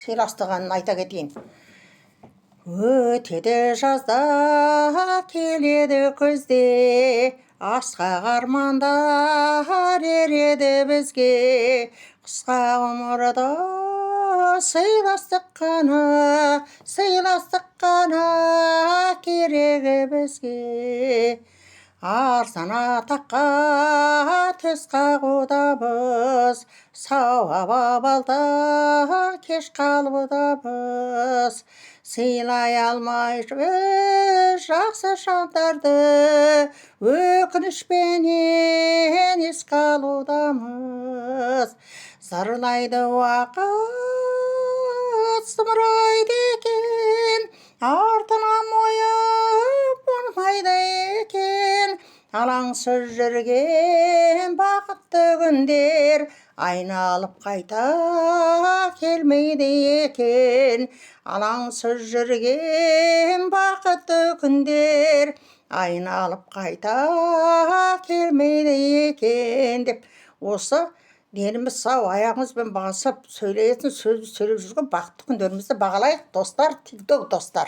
сыйластығын айта кетейін. Өтеді жазда келеді күзде, асқақ армандар ереді бізге. Қысқа ғұмырда сыйластық қана керегі бізге. Арзан атаққа төс қағудамыз, сауап абалда кеш қалудамыз. Сыйлай алмай жақсы жандарды өкінішпенен еске алудамыз. Зарлайды уақыт, зымырайды екен, артынан мойып болмайды екен. Алаңсыз жүрген бақытты күндер айналып қайта келмейді екен. Алаңсыз жүрген бақытты күндер айналып қайта келмейді екен деп, осы деніміз сау, аяғымызбен басып сөйлейтін сөз сөйлеп жүрген бақытты күндерімізді бағалайық достар, тигдок достар.